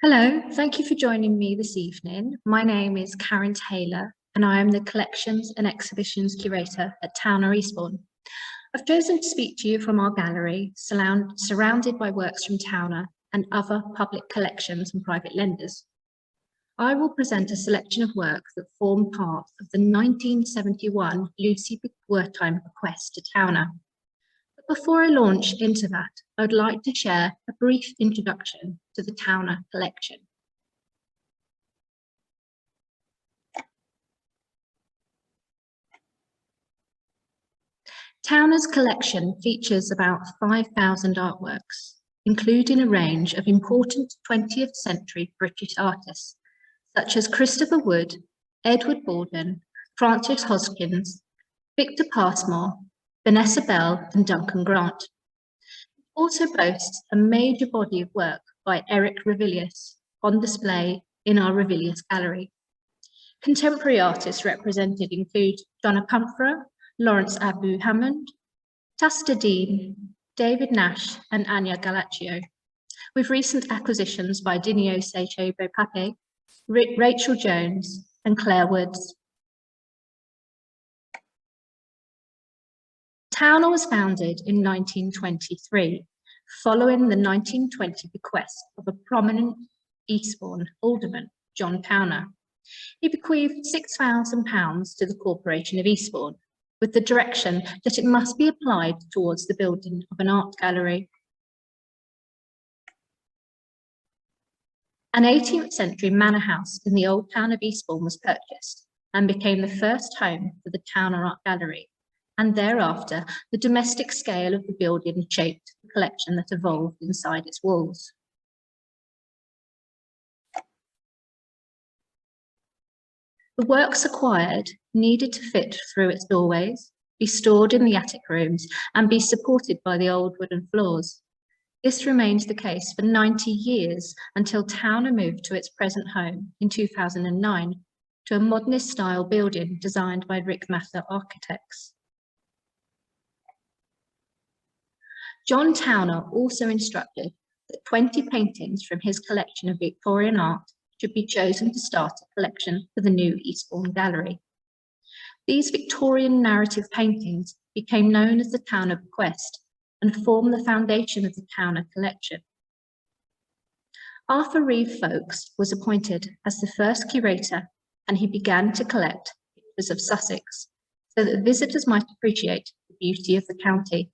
Hello, thank you for joining me this evening. My name is Karen Taylor and I am the Collections and Exhibitions Curator at Towner Eastbourne. I've chosen to speak to you from our gallery, surrounded by works from Towner and other public collections and private lenders. I will present a selection of works that form part of the 1971 Lucy Wertheim bequest to Towner. But before I launch into that, I'd like to share a brief introduction to the Towner collection. Towner's collection features about 5,000 artworks, including a range of important 20th century British artists, such as Christopher Wood, Edward Borden, Francis Hodgkins, Victor Passmore, Vanessa Bell and Duncan Grant. It also boasts a major body of work by Eric Revilius on display in our Revilius Gallery. Contemporary artists represented include Donna Pumfra, Lawrence Abu Hammond, Tasta Dean, David Nash and Anya Galaccio, with recent acquisitions by Dinio Seiche Bopape, Rachel Jones and Claire Woods. Towner was founded in 1923, following the 1920 bequest of a prominent Eastbourne alderman, John Towner. He bequeathed £6,000 to the Corporation of Eastbourne, with the direction that it must be applied towards the building of an art gallery. An 18th century manor house in the old town of Eastbourne was purchased and became the first home for the Towner Art Gallery, and thereafter the domestic scale of the building shaped the collection that evolved inside its walls. The works acquired needed to fit through its doorways, be stored in the attic rooms, and be supported by the old wooden floors. This remained the case for 90 years until Towner moved to its present home in 2009 to a modernist style building designed by Rick Mather Architects. John Towner also instructed that 20 paintings from his collection of Victorian art should be chosen to start a collection for the new Eastbourne Gallery. These Victorian narrative paintings became known as the Towner bequest and form the foundation of the Towner collection. Arthur Reeve Folkes was appointed as the first curator, and he began to collect pictures of Sussex so that visitors might appreciate the beauty of the county.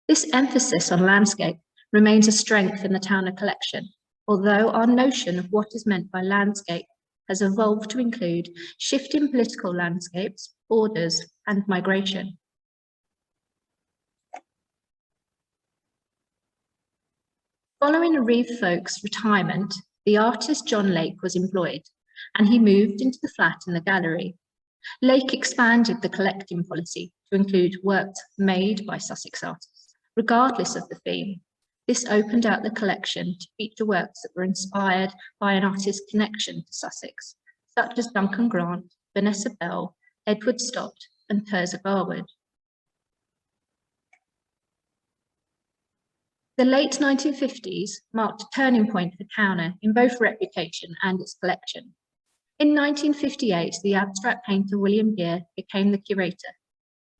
This emphasis on landscape remains a strength in the Towner collection, although our notion of what is meant by landscape has evolved to include shifting political landscapes, borders, and migration. Following Reeve Folkes' retirement, the artist John Lake was employed, and he moved into the flat in the gallery. Lake expanded the collecting policy to include works made by Sussex artists, regardless of the theme. This opened out the collection to feature works that were inspired by an artist's connection to Sussex, such as Duncan Grant, Vanessa Bell, Edward Stott, and Tirzah Garwood. The late 1950s marked a turning point for Towner in both reputation and its collection. In 1958, the abstract painter William Geer became the curator.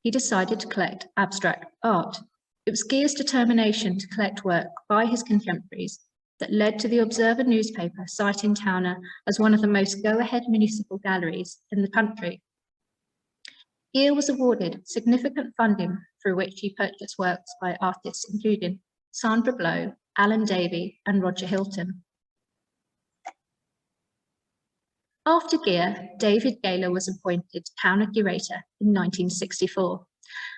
He decided to collect abstract art. It was Geer's determination to collect work by his contemporaries that led to the Observer newspaper citing Towner as one of the most go-ahead municipal galleries in the country. Geer was awarded significant funding through which he purchased works by artists including Sandra Blow, Alan Davey, and Roger Hilton. After Geer, David Gaylor was appointed Towner curator in 1964,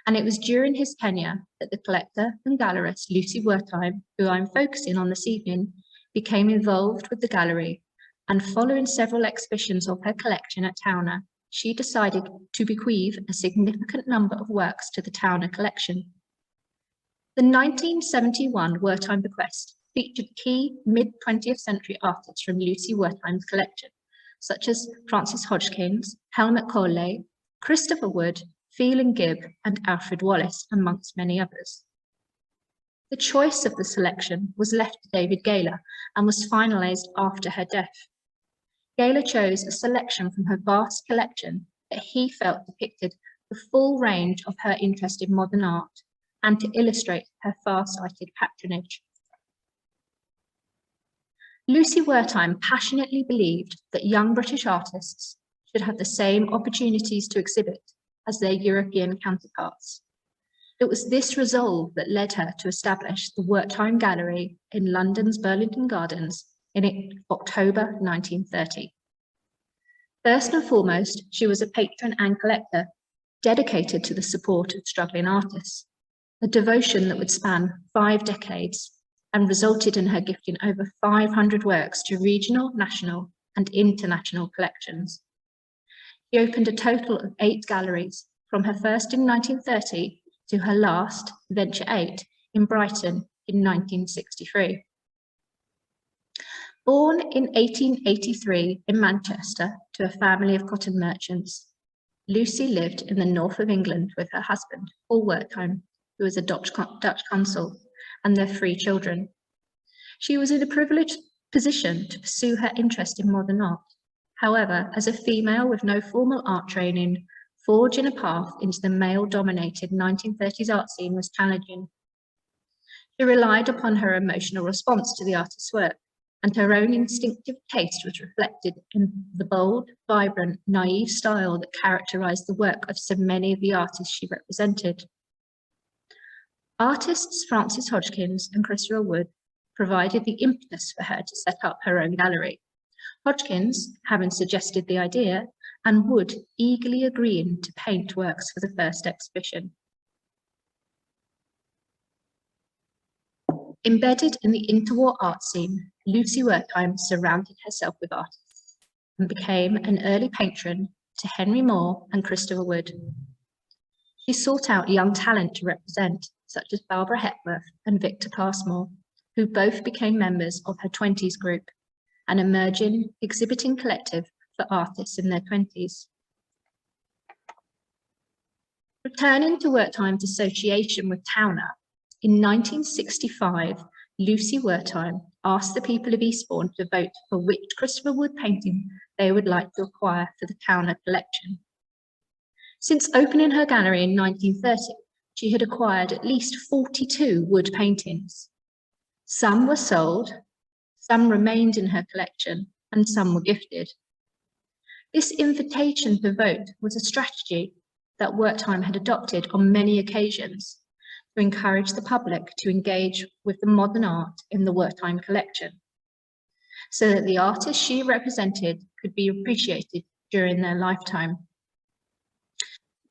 and it was during his tenure that the collector and gallerist Lucy Wertheim, who I'm focusing on this evening, became involved with the gallery, and following several exhibitions of her collection at Towner, she decided to bequeath a significant number of works to the Towner collection. The 1971 Wertheim bequest featured key mid-20th century artists from Lucy Wertheim's collection, such as Francis Hodgkins, Helmut, Christopher Wood, Phelan Gibb, and Alfred Wallace, amongst many others. The choice of the selection was left to David Gaylor and was finalised after her death. Gaylor chose a selection from her vast collection that he felt depicted the full range of her interest in modern art and to illustrate her far-sighted patronage. Lucy Wertheim passionately believed that young British artists should have the same opportunities to exhibit as their European counterparts. It was this resolve that led her to establish the Wartime Gallery in London's Burlington Gardens in October 1930. First and foremost, she was a patron and collector, dedicated to the support of struggling artists, a devotion that would span 5 decades and resulted in her gifting over 500 works to regional, national, and international collections. She opened a total of 8 galleries, from her first in 1930 to her last, Venture 8, in Brighton in 1963. Born in 1883 in Manchester to a family of cotton merchants, Lucy lived in the north of England with her husband, Paul Wertheim, who was a Dutch consul, and their 3 children. She was in a privileged position to pursue her interest in modern art. However, as a female with no formal art training, forging a path into the male-dominated 1930s art scene was challenging. She relied upon her emotional response to the artist's work, and her own instinctive taste was reflected in the bold, vibrant, naive style that characterized the work of so many of the artists she represented. Artists Frances Hodgkins and Christopher Wood provided the impetus for her to set up her own gallery, Hodgkins having suggested the idea, and Wood eagerly agreeing to paint works for the first exhibition. Embedded in the interwar art scene, Lucy Wertheim surrounded herself with artists and became an early patron to Henry Moore and Christopher Wood. She sought out young talent to represent, such as Barbara Hepworth and Victor Passmore, who both became members of her 20s group, an emerging exhibiting collective for artists in their 20s. Returning to Wertheim's association with Towner, in 1965, Lucy Wertheim asked the people of Eastbourne to vote for which Christopher Wood painting they would like to acquire for the Towner collection. Since opening her gallery in 1930, she had acquired at least 42 wood paintings. Some were sold, some remained in her collection, and some were gifted. This invitation to vote was a strategy that Wertheim had adopted on many occasions to encourage the public to engage with the modern art in the Wertheim collection, so that the artists she represented could be appreciated during their lifetime.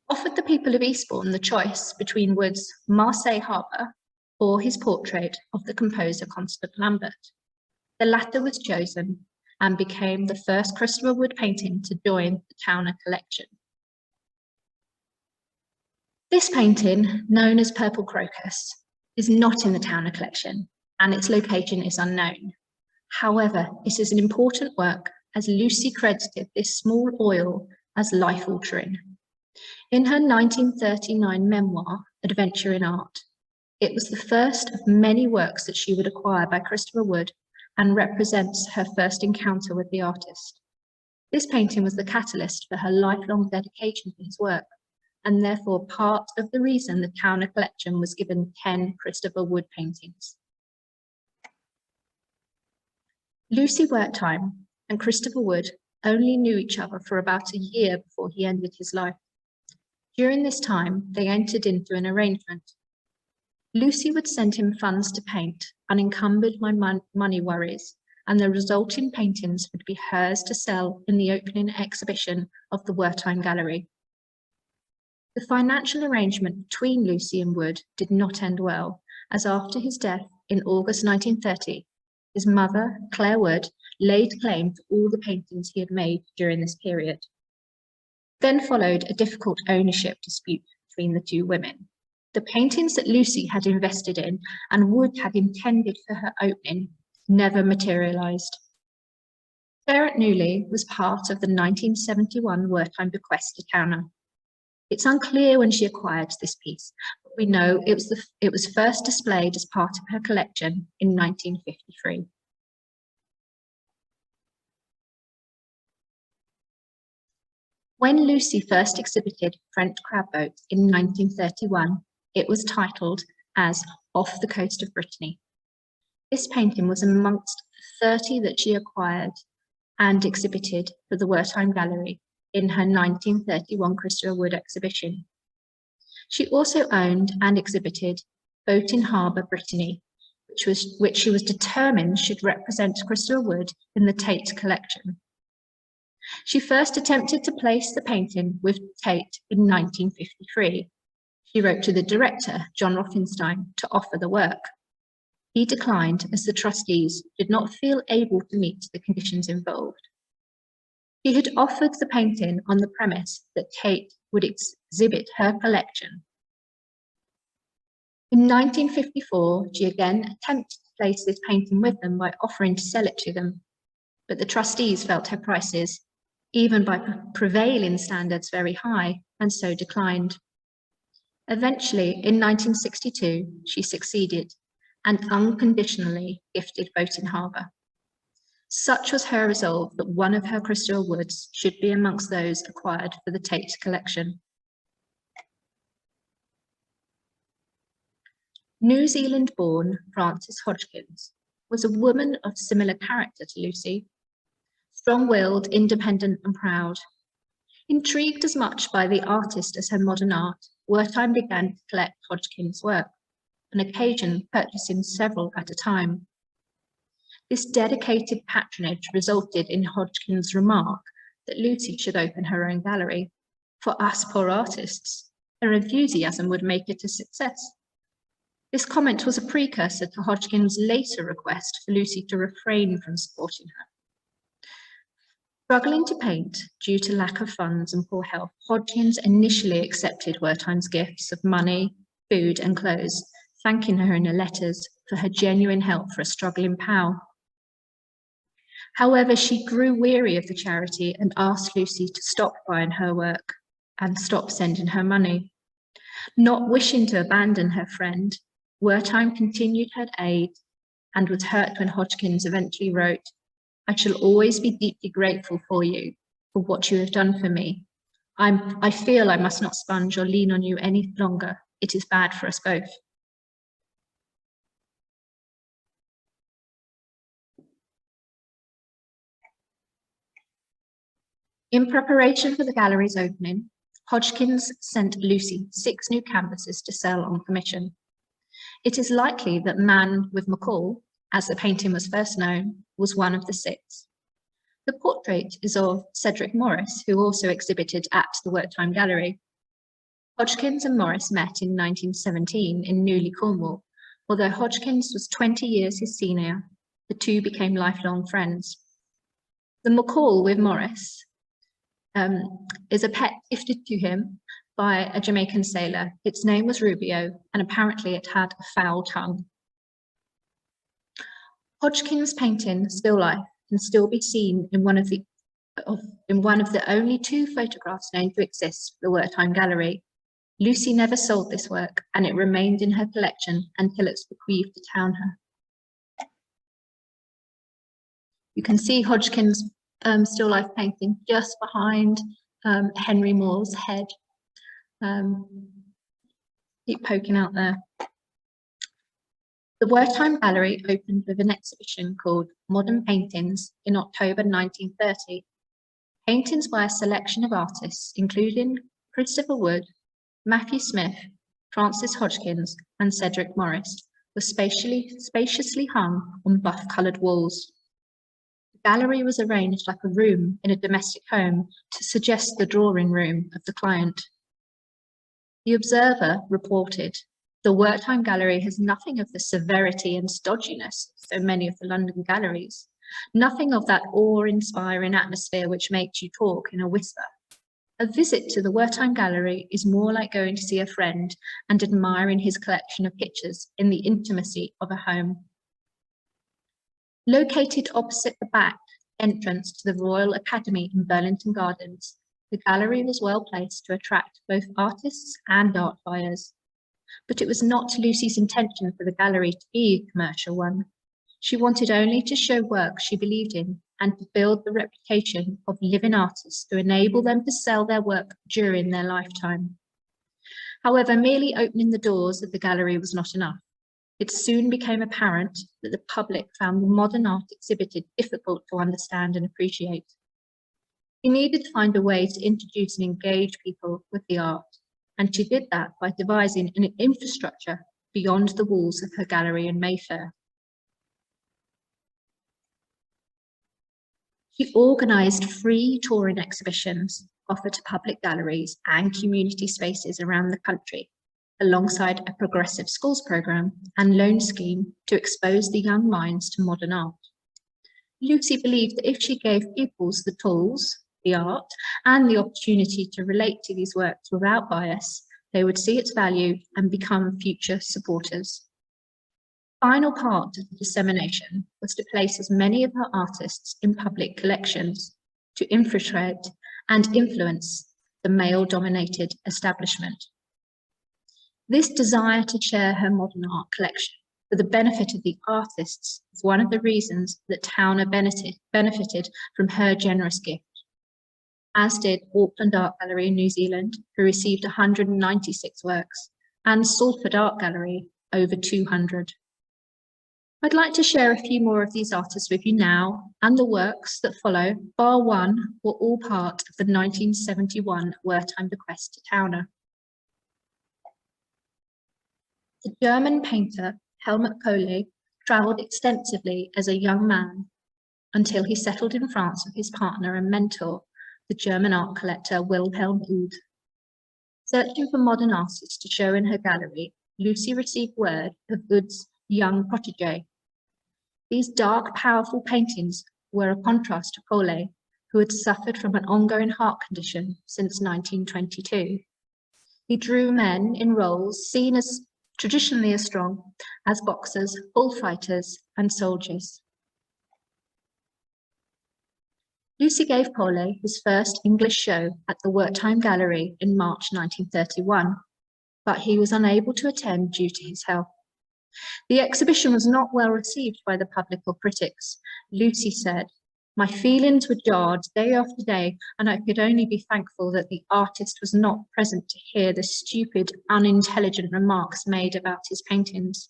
Offered the people of Eastbourne the choice between Wood's Marseille Harbour or his portrait of the composer Constant Lambert. The latter was chosen and became the first Christopher Wood painting to join the Towner collection. This painting, known as Purple Crocus, is not in the Towner collection and its location is unknown. However, it is an important work as Lucy credited this small oil as life-altering. In her 1939 memoir, Adventure in Art, it was the first of many works that she would acquire by Christopher Wood and represents her first encounter with the artist. This painting was the catalyst for her lifelong dedication to his work, and therefore part of the reason the Towner collection was given 10 Christopher Wood paintings. Lucy Wertheim and Christopher Wood only knew each other for about a year before he ended his life. During this time, they entered into an arrangement. Lucy would send him funds to paint, unencumbered by money worries, and the resulting paintings would be hers to sell in the opening exhibition of the Wartime Gallery. The financial arrangement between Lucy and Wood did not end well, as after his death in August 1930, his mother, Claire Wood, laid claim to all the paintings he had made during this period. Then followed a difficult ownership dispute between the two women. The paintings that Lucy had invested in and Wood had intended for her opening never materialised. Sarah Newley was part of the 1971 Wertheim bequest to Towner. It's unclear when she acquired this piece, but we know it was first displayed as part of her collection in 1953. When Lucy first exhibited French crab boats in 1931, it was titled as Off the Coast of Brittany. This painting was amongst 30 that she acquired and exhibited for the Wertheim Gallery in her 1931 Christopher Wood exhibition. She also owned and exhibited Boat in Harbour, Brittany, which she was determined should represent Christopher Wood in the Tate collection. She first attempted to place the painting with Tate in 1953. She wrote to the director, John Rothenstein, to offer the work. He declined as the trustees did not feel able to meet the conditions involved. He had offered the painting on the premise that Tate would exhibit her collection. In 1954, she again attempted to place this painting with them by offering to sell it to them, but the trustees felt her prices, even by prevailing standards, very high, and so declined. Eventually, in 1962, she succeeded and unconditionally gifted Boat in Harbour. Such was her resolve that one of her Christopher Woods should be amongst those acquired for the Tate collection. New Zealand-born Frances Hodgkins was a woman of similar character to Lucy, strong-willed, independent and proud. Intrigued as much by the artist as her modern art, Wertheim began to collect Hodgkin's work, on occasion purchasing several at a time. This dedicated patronage resulted in Hodgkin's remark that Lucy should open her own gallery. For us poor artists, her enthusiasm would make it a success. This comment was a precursor to Hodgkin's later request for Lucy to refrain from supporting her. Struggling to paint due to lack of funds and poor health, Hodgkins initially accepted Wertheim's gifts of money, food and clothes, thanking her in her letters for her genuine help for a struggling pal. However, she grew weary of the charity and asked Lucy to stop buying her work and stop sending her money. Not wishing to abandon her friend, Wertheim continued her aid and was hurt when Hodgkins eventually wrote, "I shall always be deeply grateful for you, for what you have done for me. I feel I must not sponge or lean on you any longer. It is bad for us both." In preparation for the gallery's opening, Hodgkins sent Lucy 6 new canvases to sell on commission. It is likely that Man with McCall, as the painting was first known, was one of the 6. The portrait is of Cedric Morris, who also exhibited at the Wertheim Gallery. Hodgkins and Morris met in 1917 in Newley, Cornwall. Although Hodgkins was 20 years his senior, the two became lifelong friends. The McCall with Morris is a pet gifted to him by a Jamaican sailor. Its name was Rubio, and apparently it had a foul tongue. Hodgkin's painting, Still Life, can still be seen in one of the only 2 photographs known to exist for the Wertheim Gallery. Lucy never sold this work, and it remained in her collection until it's bequeathed to Towner. You can see Hodgkin's still life painting just behind Henry Moore's head. Keep poking out there. The Wertheim Gallery opened with an exhibition called Modern Paintings in October 1930. Paintings by a selection of artists, including Christopher Wood, Matthew Smith, Frances Hodgkins, and Cedric Morris, were spaciously hung on buff-coloured walls. The gallery was arranged like a room in a domestic home to suggest the drawing room of the client. The Observer reported, "The Wertheim Gallery has nothing of the severity and stodginess of so many of the London galleries, nothing of that awe-inspiring atmosphere which makes you talk in a whisper. A visit to the Wertheim Gallery is more like going to see a friend and admiring his collection of pictures in the intimacy of a home." Located opposite the back entrance to the Royal Academy in Burlington Gardens, the gallery was well placed to attract both artists and art buyers. But it was not Lucy's intention for the gallery to be a commercial one. She wanted only to show work she believed in and to build the reputation of living artists to enable them to sell their work during their lifetime. However, merely opening the doors of the gallery was not enough. It soon became apparent that the public found the modern art exhibited difficult to understand and appreciate. She needed to find a way to introduce and engage people with the art, and she did that by devising an infrastructure beyond the walls of her gallery in Mayfair. She organised free touring exhibitions offered to public galleries and community spaces around the country, alongside a progressive schools programme and loan scheme to expose the young minds to modern art. Lucy believed that if she gave pupils the tools, the art, and the opportunity to relate to these works without bias, they would see its value and become future supporters. The final part of the dissemination was to place as many of her artists in public collections to infiltrate and influence the male-dominated establishment. This desire to share her modern art collection for the benefit of the artists is one of the reasons that Towner benefited from her generous gift, as did Auckland Art Gallery in New Zealand, who received 196 works, and Salford Art Gallery, over 200. I'd like to share a few more of these artists with you now, and the works that follow, bar one, were all part of the 1971 Wertheim bequest to Towner. The German painter Helmut travelled extensively as a young man until he settled in France with his partner and mentor, the German art collector Wilhelm Ude. Searching for modern artists to show in her gallery, Lucy received word of Ude's young protégé. These dark, powerful paintings were a contrast to Pole, who had suffered from an ongoing heart condition since 1922. He drew men in roles seen as traditionally as strong as boxers, bullfighters, and soldiers. Lucy gave Pole his first English show at the Wartime Gallery in March 1931, but he was unable to attend due to his health. The exhibition was not well received by the public or critics. Lucy said, "My feelings were jarred day after day, and I could only be thankful that the artist was not present to hear the stupid, unintelligent remarks made about his paintings."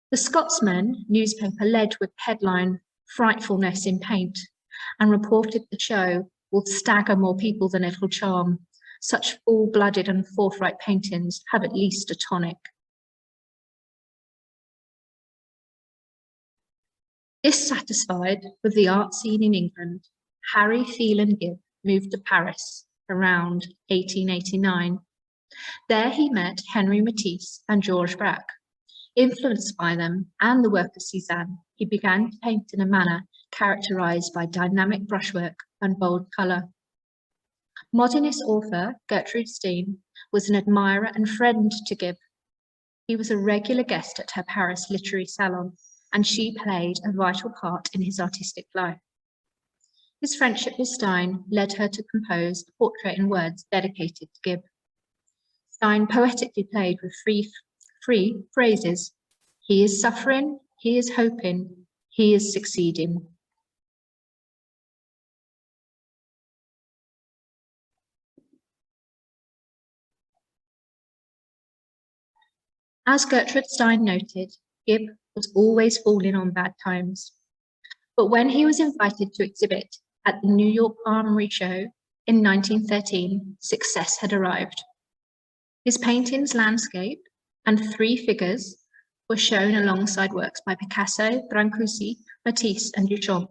The Scotsman newspaper led with headline, "Frightfulness in Paint," and reported the show will stagger more people than it'll charm. Such full-blooded and forthright paintings have at least a tonic. Dissatisfied with the art scene in England, Harry Phelan Gibb moved to Paris around 1889. There he met Henri Matisse and Georges Braque. Influenced by them and the work of Cézanne, he began to paint in a manner characterized by dynamic brushwork and bold color. Modernist author Gertrude Stein was an admirer and friend to Gibb. He was a regular guest at her Paris literary salon, and she played a vital part in his artistic life. His friendship with Stein led her to compose a portrait in words dedicated to Gibb. Stein poetically played with free phrases. He is suffering, he is hoping, he is succeeding. As Gertrude Stein noted, Gibb was always falling on bad times. But when he was invited to exhibit at the New York Armory Show in 1913, success had arrived. His paintings, Landscape, and Three Figures were shown alongside works by Picasso, Brancusi, Matisse, and Duchamp.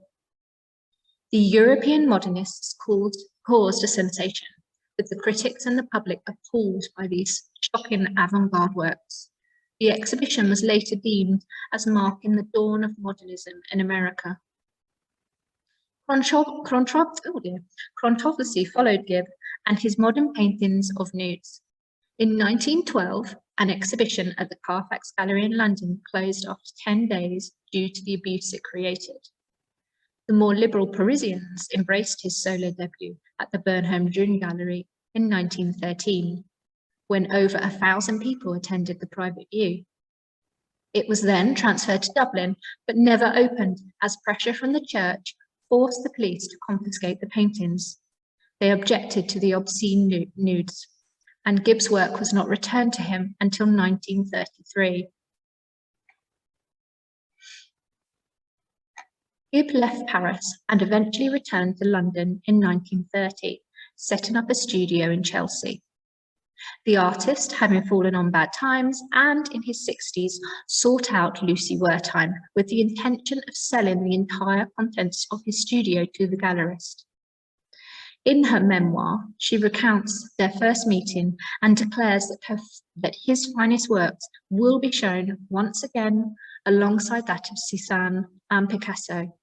The European modernists caused a sensation, with the critics and the public appalled by these shocking avant-garde works. The exhibition was later deemed as marking the dawn of modernism in America. Controversy followed Gibb and his modern paintings of nudes. In 1912, an exhibition at the Carfax Gallery in London closed after 10 days due to the abuse it created. The more liberal Parisians embraced his solo debut at the Wertheim Gallery in 1913, when over 1,000 people attended the private view. It was then transferred to Dublin, but never opened, as pressure from the church forced the police to confiscate the paintings. They objected to the obscene nudes, and Gibbs' work was not returned to him until 1933. Gibb left Paris and eventually returned to London in 1930, setting up a studio in Chelsea. The artist, having fallen on bad times and in his 60s, sought out Lucy Wertheim with the intention of selling the entire contents of his studio to the gallerist. In her memoir, she recounts their first meeting and declares that his finest works will be shown once again alongside that of Cézanne and Picasso.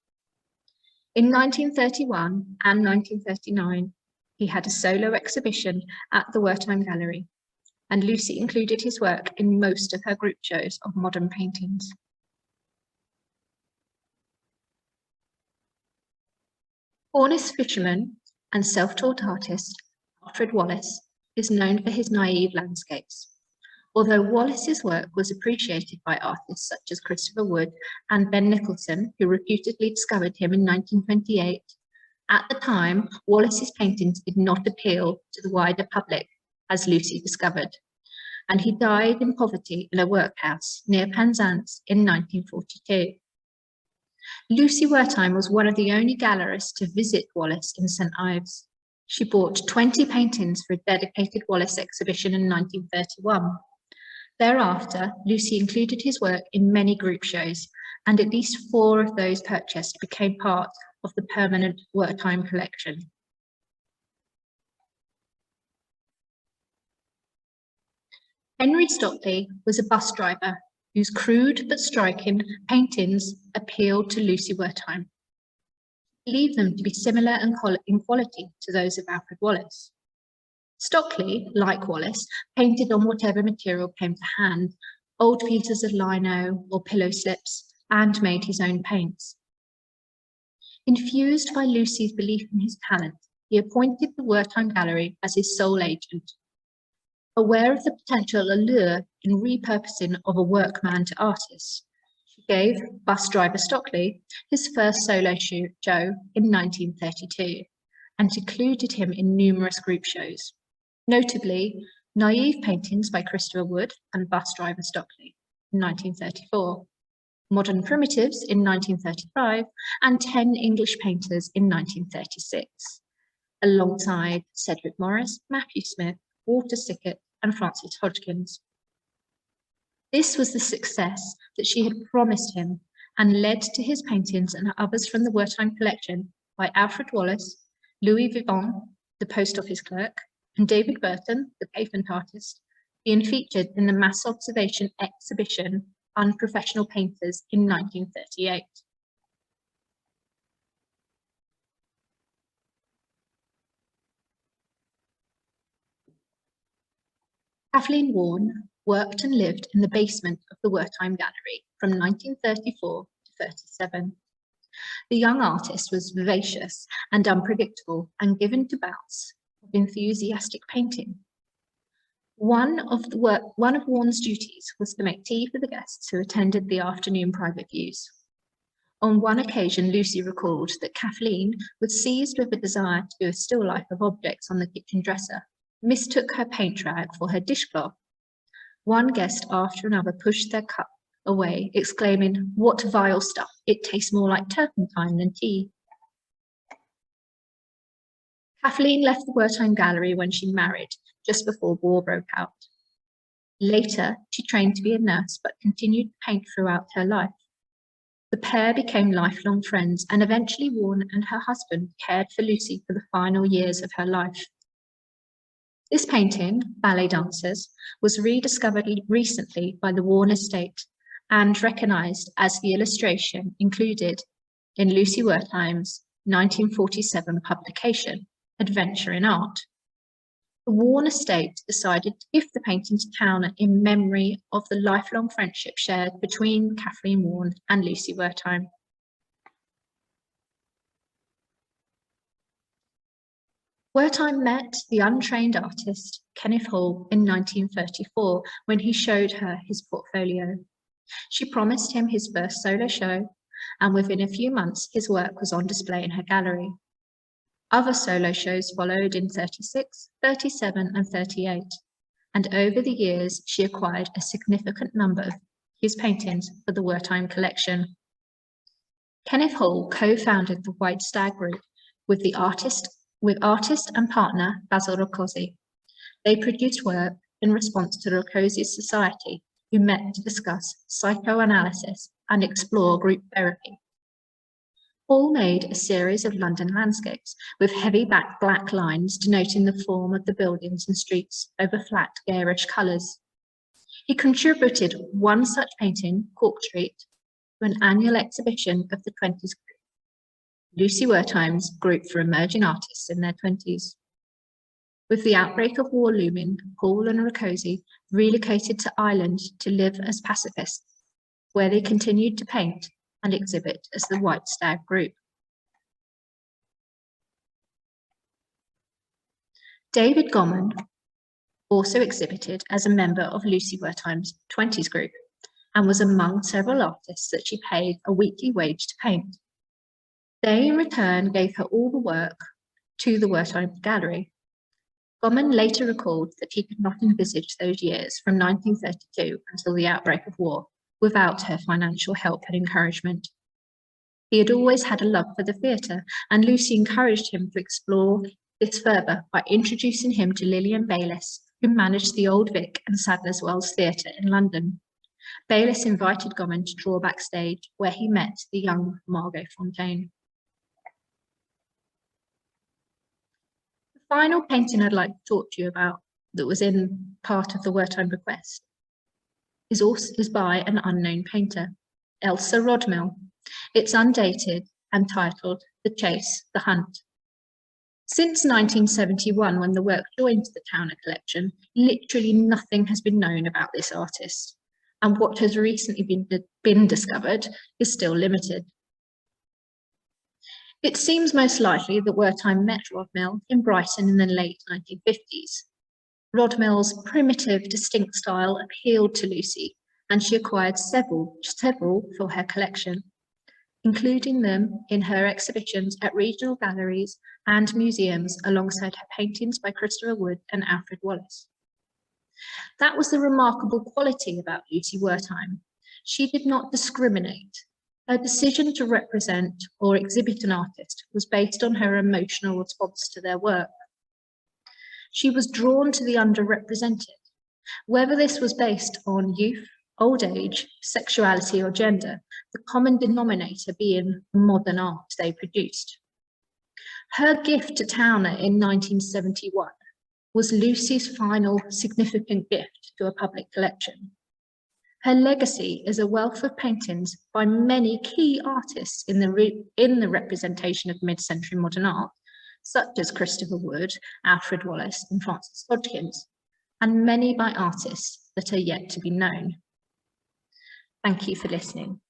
In 1931 and 1939, he had a solo exhibition at the Wartime Gallery, and Lucy included his work in most of her group shows of modern paintings. Cornish fisherman and self-taught artist Alfred Wallace is known for his naive landscapes. Although Wallace's work was appreciated by artists such as Christopher Wood and Ben Nicholson, who reputedly discovered him in 1928, at the time, Wallace's paintings did not appeal to the wider public, as Lucy discovered, and he died in poverty in a workhouse near Penzance in 1942. Lucy Wertheim was one of the only gallerists to visit Wallace in St Ives. She bought 20 paintings for a dedicated Wallace exhibition in 1931. Thereafter, Lucy included his work in many group shows, and at least 4 of those purchased became part of the permanent Wertheim collection. Henry Stockley was a bus driver whose crude but striking paintings appealed to Lucy Wertheim. He believed them to be similar in quality to those of Alfred Wallace. Stockley, like Wallace, painted on whatever material came to hand, old pieces of lino or pillow slips, and made his own paints. Infused by Lucy's belief in his talent, he appointed the Wartime Gallery as his sole agent. Aware of the potential allure in repurposing of a workman to artist, she gave bus driver Stockley his first solo show in 1932 and included him in numerous group shows, notably Naive Paintings by Christopher Wood and bus driver Stockley in 1934. Modern Primitives in 1935, and 10 English Painters in 1936, alongside Cedric Morris, Matthew Smith, Walter Sickert, and Francis Hodgkins. This was the success that she had promised him and led to his paintings and others from the Wertheim collection by Alfred Wallace, Louis Vivant, the post office clerk, and David Burton, the pavement artist, being featured in the mass observation exhibition Unprofessional Painters in 1938. Kathleen Warren worked and lived in the basement of the Wertheim Gallery from 1934 to 37. The young artist was vivacious and unpredictable and given to bouts of enthusiastic painting. One of Warren's duties was to make tea for the guests who attended the afternoon private views. On one occasion, Lucy recalled that Kathleen was seized with a desire to do a still life of objects on the kitchen dresser, mistook her paint rag for her dishcloth. One guest after another pushed their cup away, exclaiming, "What vile stuff, it tastes more like turpentine than tea." Kathleen left the Wertheim Gallery when she married, just before war broke out. Later, she trained to be a nurse, but continued to paint throughout her life. The pair became lifelong friends, and eventually Warren and her husband cared for Lucy for the final years of her life. This painting, Ballet Dancers, was rediscovered recently by the Warren estate and recognised as the illustration included in Lucy Wertheim's 1947 publication, Adventure in Art. The Warren estate decided to give the painting to Towner in memory of the lifelong friendship shared between Kathleen Warren and Lucy Wertheim. Wertheim met the untrained artist Kenneth Hall in 1934 when he showed her his portfolio. She promised him his first solo show, and within a few months his work was on display in her gallery. Other solo shows followed in 36, 37 and 38, and over the years she acquired a significant number of his paintings for the Wertheim collection. Kenneth Hall co-founded the White Stag Group with artist and partner Basil Rocozzi. They produced work in response to Rocozzi's society, who met to discuss psychoanalysis and explore group therapy. Hall made a series of London landscapes with heavy black lines denoting the form of the buildings and streets over flat, garish colours. He contributed one such painting, Cork Street, to an annual exhibition of the 20s group, Lucy Wertheim's group for emerging artists in their 20s. With the outbreak of war looming, Hall and Rocozzi relocated to Ireland to live as pacifists, where they continued to paint and exhibit as the White Stag Group. David Goman also exhibited as a member of Lucy Wertheim's 20s group and was among several artists that she paid a weekly wage to paint. They in return gave her all the work to the Wertheim Gallery. Goman later recalled that he could not envisage those years from 1932 until the outbreak of war without her financial help and encouragement. He had always had a love for the theatre, and Lucy encouraged him to explore this further by introducing him to Lillian Bayliss, who managed the Old Vic and Sadler's Wells Theatre in London. Bayliss invited Goman to draw backstage, where he met the young Margot Fontaine. The final painting I'd like to talk to you about that was in part of the Wertheim bequest is by an unknown painter, Elsa Rodmill. It's undated and titled The Chase, the Hunt. Since 1971, when the work joined the Towner collection, literally nothing has been known about this artist, and what has recently been discovered is still limited. It seems most likely that Wertheim met Rodmill in Brighton in the late 1950s. Rodmill's primitive, distinct style appealed to Lucy, and she acquired several for her collection, including them in her exhibitions at regional galleries and museums alongside her paintings by Christopher Wood and Alfred Wallace. That was the remarkable quality about Lucy Wertheim. She did not discriminate. Her decision to represent or exhibit an artist was based on her emotional response to their work. She was drawn to the underrepresented, whether this was based on youth, old age, sexuality or gender, the common denominator being the modern art they produced. Her gift to Towner in 1971 was Lucy's final significant gift to a public collection. Her legacy is a wealth of paintings by many key artists in the representation of mid-century modern art, such as Christopher Wood, Alfred Wallace and Francis Hodgkins, and many by artists that are yet to be known. Thank you for listening.